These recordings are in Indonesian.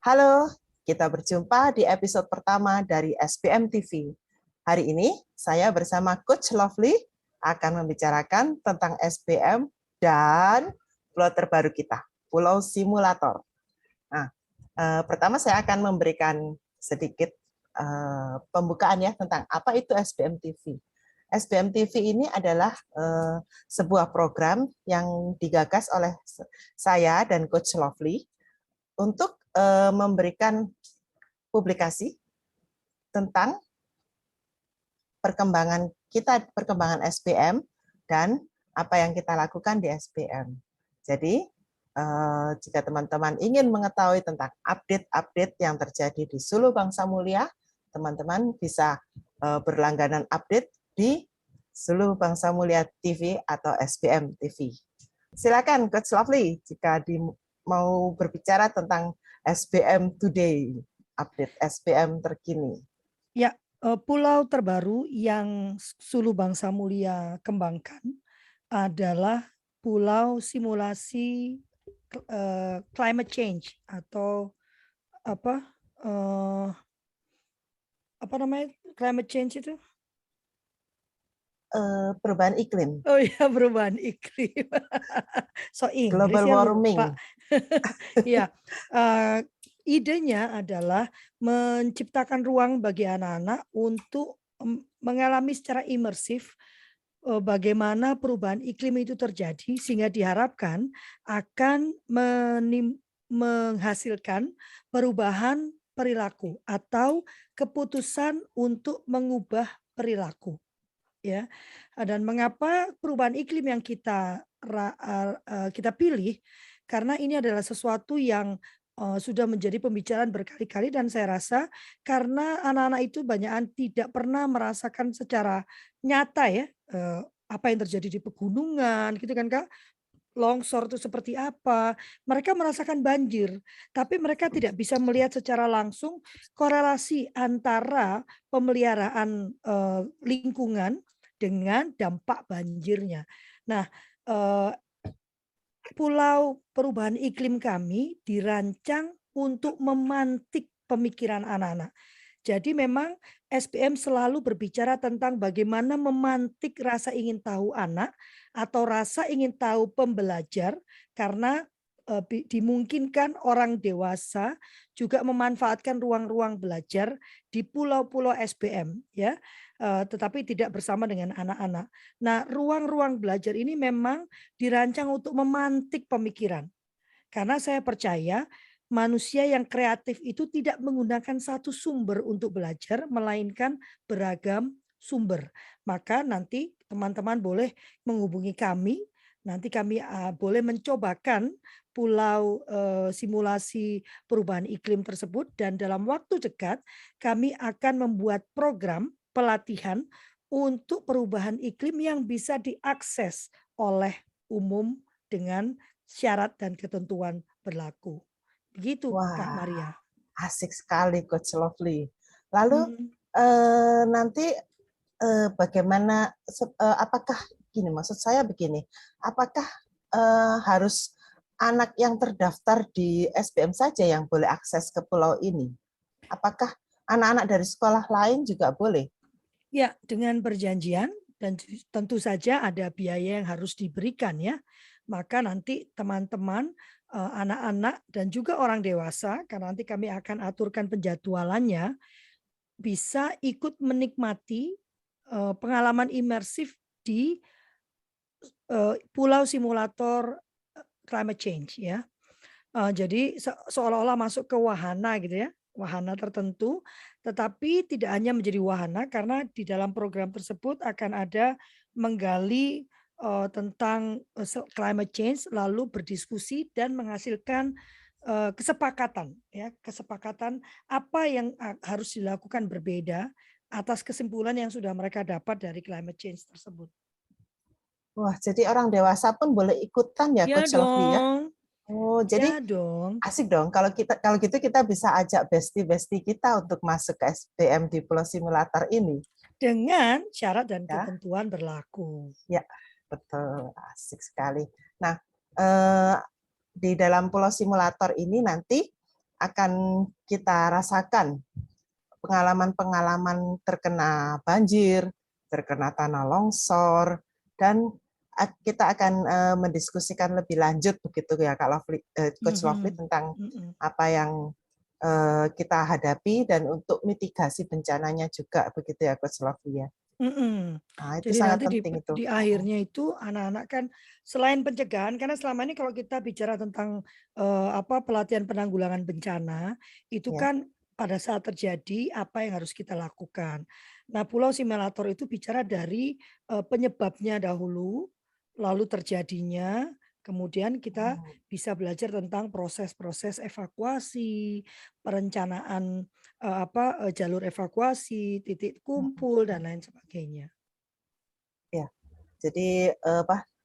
Halo, kita berjumpa di episode pertama dari SBM TV. Hari ini saya bersama Coach Lovely akan membicarakan tentang SBM dan pulau terbaru kita, Pulau Simulator. Nah, pertama saya akan memberikan sedikit pembukaan ya tentang apa itu SBM TV. SBM TV ini adalah sebuah program yang digagas oleh saya dan Coach Lovely untuk memberikan publikasi tentang perkembangan SBM dan apa yang kita lakukan di SBM. Jadi, jika teman-teman ingin mengetahui tentang update-update yang terjadi di Sulu Bangsa Mulia, teman-teman bisa berlangganan update di Sulu Bangsa Mulia TV atau SBM TV. Silakan Coach Lovely jika mau berbicara tentang SBM Today, update SBM terkini. Ya, pulau terbaru yang Sulu Bangsa Mulia kembangkan adalah pulau simulasi climate change atau apa namanya climate change itu? Perubahan iklim. Oh ya, perubahan iklim. So Inggris Global ya warming. lupa. Ya, idenya adalah menciptakan ruang bagi anak-anak untuk mengalami secara imersif bagaimana perubahan iklim itu terjadi sehingga diharapkan akan menghasilkan perubahan perilaku atau keputusan untuk mengubah perilaku. Ya, dan mengapa perubahan iklim yang kita pilih? Karena ini adalah sesuatu yang sudah menjadi pembicaraan berkali-kali dan saya rasa karena anak-anak itu banyakan tidak pernah merasakan secara nyata ya apa yang terjadi di pegunungan, gitu kan Kak? Longsor itu seperti apa? Mereka merasakan banjir, tapi mereka tidak bisa melihat secara langsung korelasi antara pemeliharaan lingkungan dengan dampak banjirnya. Nah, pulau perubahan iklim kami dirancang untuk memantik pemikiran anak-anak. Jadi memang SBM selalu berbicara tentang bagaimana memantik rasa ingin tahu anak atau rasa ingin tahu pembelajar karena dimungkinkan orang dewasa juga memanfaatkan ruang-ruang belajar di pulau-pulau SBM ya, tetapi tidak bersama dengan anak-anak. Nah, ruang-ruang belajar ini memang dirancang untuk memantik pemikiran. Karena saya percaya manusia yang kreatif itu tidak menggunakan satu sumber untuk belajar, melainkan beragam sumber. Maka nanti teman-teman boleh menghubungi kami, nanti kami boleh mencobakan pulau simulasi perubahan iklim tersebut dan dalam waktu dekat kami akan membuat program pelatihan untuk perubahan iklim yang bisa diakses oleh umum dengan syarat dan ketentuan berlaku. Begitu Kak Wah, Maria. asik sekali Coach Lovely. Lalu nanti bagaimana, apakah gini, maksud saya begini, apakah harus anak yang terdaftar di SBM saja yang boleh akses ke pulau ini? Apakah anak-anak dari sekolah lain juga boleh? Ya, dengan perjanjian dan tentu saja ada biaya yang harus diberikan ya. Maka nanti teman-teman, anak-anak dan juga orang dewasa, karena nanti kami akan aturkan penjadwalannya, bisa ikut menikmati pengalaman imersif di pulau simulator climate change ya. Jadi seolah-olah masuk ke wahana gitu ya, wahana tertentu, tetapi tidak hanya menjadi wahana karena di dalam program tersebut akan ada menggali tentang climate change, lalu berdiskusi dan menghasilkan kesepakatan ya, kesepakatan apa yang harus dilakukan berbeda atas kesimpulan yang sudah mereka dapat dari climate change tersebut. Wah, jadi orang dewasa pun boleh ikutan ya, Ya Coach Lovely ya? dong, Oh, jadi ya dong. asik dong. Kalau gitu kita bisa ajak bestie-bestie kita untuk masuk ke SBM di Pulau Simulator ini. Dengan syarat dan Ya, ketentuan berlaku. ya, betul. Asik sekali. Nah, di dalam Pulau Simulator ini nanti akan kita rasakan pengalaman-pengalaman terkena banjir, terkena tanah longsor, dan kita akan mendiskusikan lebih lanjut begitu ya Kak Lovely, Coach Lovely, tentang apa yang kita hadapi dan untuk mitigasi bencananya juga begitu ya Coach Lovely ya. Nah, itu Jadi sangat nanti penting itu. di akhirnya itu anak-anak kan selain pencegahan, karena selama ini kalau kita bicara tentang pelatihan penanggulangan bencana, itu Ya. kan pada saat terjadi apa yang harus kita lakukan. Nah, Pulau Simulator itu bicara dari penyebabnya dahulu, lalu terjadinya, kemudian kita bisa belajar tentang proses-proses evakuasi, perencanaan jalur evakuasi, titik kumpul dan lain sebagainya. Ya, jadi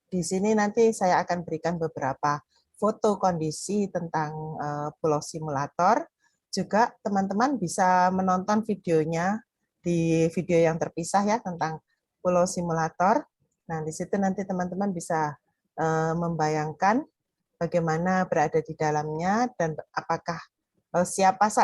di sini nanti saya akan berikan beberapa foto kondisi tentang Pulau Simulator. Juga teman-teman bisa menonton videonya di video yang terpisah ya tentang Pulau Simulator. Nah, di situ nanti teman-teman bisa membayangkan bagaimana berada di dalamnya dan apakah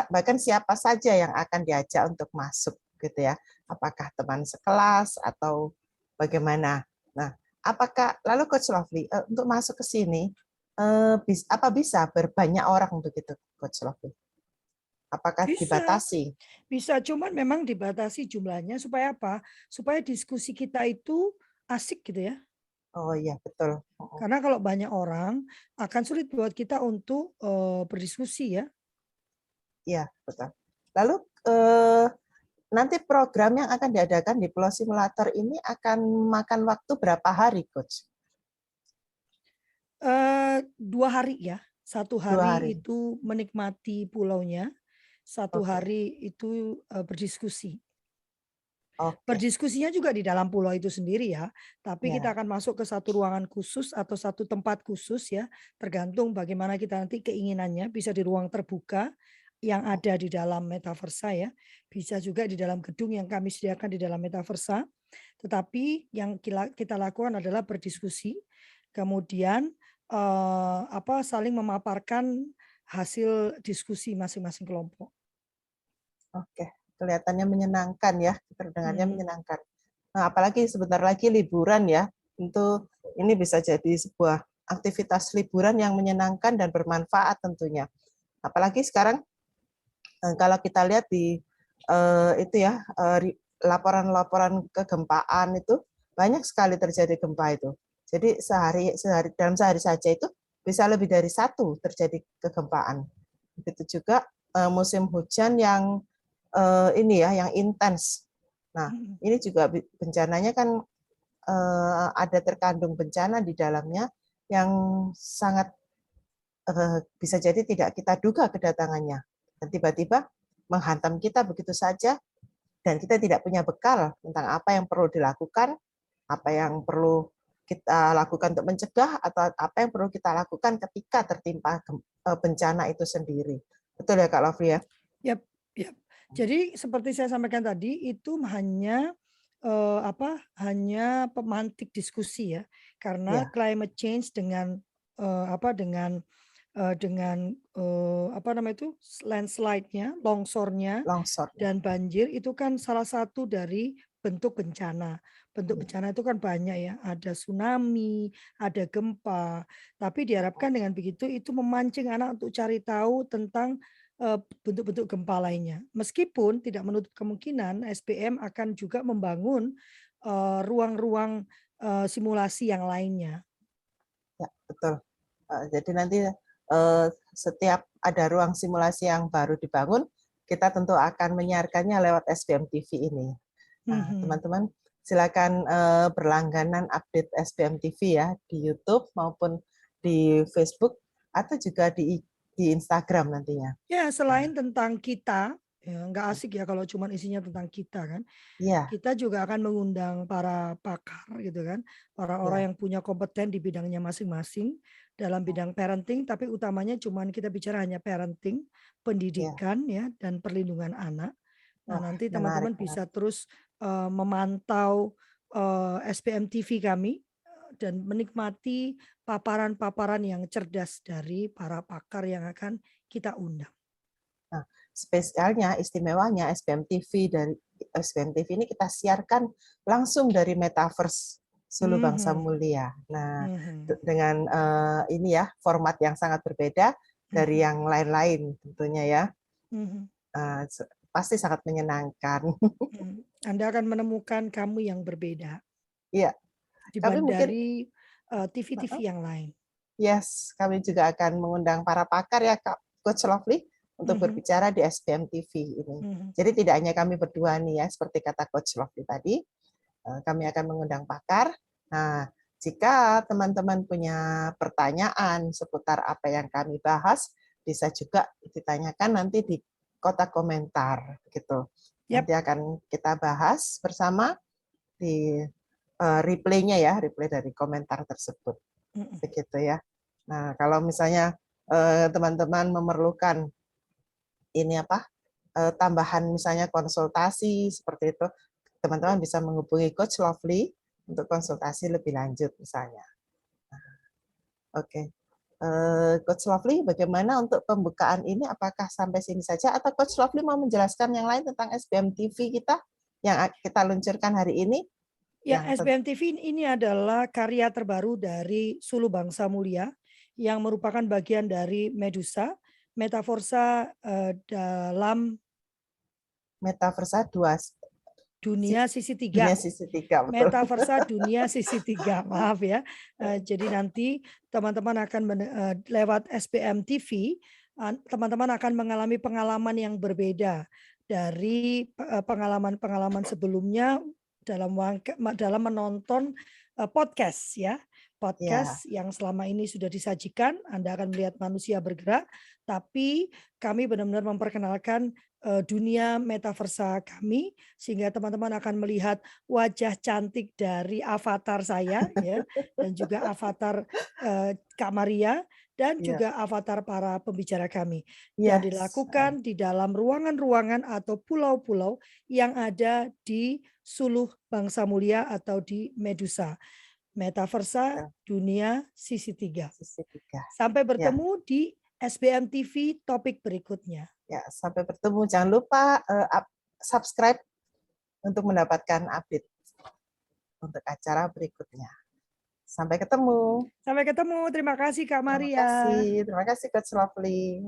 bahkan siapa saja yang akan diajak untuk masuk gitu ya. Apakah teman sekelas atau bagaimana. Nah, apakah lalu Coach Lovely untuk masuk ke sini apa bisa berbanyak orang begitu Coach Lovely? Apakah Bisa, dibatasi? bisa, cuman memang dibatasi jumlahnya supaya apa? Supaya diskusi kita itu asik gitu ya. Oh iya, betul. Karena kalau banyak orang akan sulit buat kita untuk berdiskusi ya. Iya, betul. Lalu nanti program yang akan diadakan di Pulau Simulator ini akan makan waktu berapa hari, Coach? 2 hari ya. 1 2 hari hari. itu menikmati pulaunya, 1 Oke. hari itu berdiskusi. Oke. Berdiskusinya juga di dalam pulau itu sendiri ya, tapi kita Ya. akan masuk ke satu ruangan khusus atau satu tempat khusus ya, tergantung bagaimana kita nanti keinginannya, bisa di ruang terbuka yang ada di dalam metaversa ya, bisa juga di dalam gedung yang kami sediakan di dalam metaversa. Tetapi yang kita lakukan adalah berdiskusi, kemudian saling memaparkan hasil diskusi masing-masing kelompok. Oke. Kelihatannya menyenangkan ya, terdengarnya Hmm. menyenangkan. Nah, apalagi sebentar lagi liburan ya, tentu ini bisa jadi sebuah aktivitas liburan yang menyenangkan dan bermanfaat tentunya. Apalagi sekarang kalau kita lihat di itu ya laporan-laporan kegempaan itu banyak sekali terjadi gempa itu. Jadi dalam sehari saja itu bisa lebih dari satu terjadi kegempaan. Begitu juga musim hujan yang ini ya yang intens. Nah, ini juga bencananya kan ada terkandung bencana di dalamnya yang sangat bisa jadi tidak kita duga kedatangannya. Dan tiba-tiba menghantam kita begitu saja, dan kita tidak punya bekal tentang apa yang perlu dilakukan, apa yang perlu kita lakukan untuk mencegah, atau apa yang perlu kita lakukan ketika tertimpa bencana itu sendiri. Betul ya Kak Lovely ya? Yap, yap. Jadi seperti saya sampaikan tadi itu hanya hanya pemantik diskusi ya. Karena Ya, climate change dengan landslide-nya, longsornya longsor. dan banjir itu kan salah satu dari bentuk bencana. Bentuk Ya. bencana itu kan banyak ya, ada tsunami, ada gempa. Tapi diharapkan dengan begitu itu memancing anak untuk cari tahu tentang bentuk-bentuk gempa lainnya. Meskipun tidak menutup kemungkinan SBM akan juga membangun ruang-ruang simulasi yang lainnya. Ya, betul. Jadi nanti setiap ada ruang simulasi yang baru dibangun, kita tentu akan menyiarkannya lewat SBM TV ini. Nah, teman-teman silakan berlangganan update SBM TV ya di YouTube maupun di Facebook atau juga di Instagram nantinya. Ya, selain tentang kita, ya nggak asik ya kalau cuma isinya tentang kita kan. Iya, Kita juga akan mengundang para pakar gitu kan, orang-orang iya, yang punya kompeten di bidangnya masing-masing dalam bidang parenting, tapi utamanya cuman kita bicara hanya parenting, iya. pendidikan ya dan perlindungan anak. Nah, Wah, nanti menarik, teman-teman bisa menarik. terus memantau SPM TV kami dan menikmati paparan-paparan yang cerdas dari para pakar yang akan kita undang. Nah, spesialnya, istimewanya SBM TV dari SBM TV ini kita siarkan langsung dari Metaverse Sulu Bangsa Mhm. Mulia. Nah, Mhm. dengan ini ya format yang sangat berbeda dari Mhm. yang lain-lain tentunya ya. Mhm. Pasti sangat menyenangkan. Anda akan menemukan kamu yang berbeda Iya, kami mungkin dari TV-TV yang lain. yes, kami juga akan mengundang para pakar ya Kak Coach Lovely untuk Mhm. berbicara di SBM TV ini. Mhm. Jadi tidak hanya kami berdua nih ya, seperti kata Coach Lovely tadi, kami akan mengundang pakar. Nah, jika teman-teman punya pertanyaan seputar apa yang kami bahas, bisa juga ditanyakan nanti di kotak komentar gitu. Yap. Nanti akan kita bahas bersama di reply-nya ya, replay dari komentar tersebut. Mhm. Begitu ya. Nah, kalau misalnya teman-teman memerlukan ini tambahan misalnya konsultasi seperti itu, teman-teman bisa menghubungi Coach Lovely untuk konsultasi lebih lanjut misalnya. Oke. Coach Lovely, bagaimana untuk pembukaan ini? Apakah sampai sini saja atau Coach Lovely mau menjelaskan yang lain tentang SBM TV kita yang kita luncurkan hari ini? Ya, Yang SBM TV ini adalah karya terbaru dari Sulu Bangsa Mulia yang merupakan bagian dari Medusa, Metaforsa dalam Metaversa 2 dunia sisi dunia 3. sisi 3, betul. Metaversa dunia sisi 3, maaf ya. Jadi nanti teman-teman akan lewat SBM TV, teman-teman akan mengalami pengalaman yang berbeda dari pengalaman-pengalaman sebelumnya dalam menonton podcast ya. Ya, Podcast yang selama ini sudah disajikan, Anda akan melihat manusia bergerak, tapi kami benar-benar memperkenalkan dunia metaversa kami sehingga teman-teman akan melihat wajah cantik dari avatar saya ya dan juga avatar Kak Maria dan ya, juga avatar para pembicara kami yang yes. dilakukan di dalam ruangan-ruangan atau pulau-pulau yang ada di Suluh Bangsa Mulia atau di Medusa. Metaversa dunia sisi 3. Sisi 3. Sampai Ya, bertemu di SBM TV topik berikutnya. ya, sampai bertemu. Jangan lupa subscribe untuk mendapatkan update untuk acara berikutnya. Sampai ketemu. Sampai ketemu. Terima kasih Kak Maria. Terima kasih Coach Lovely.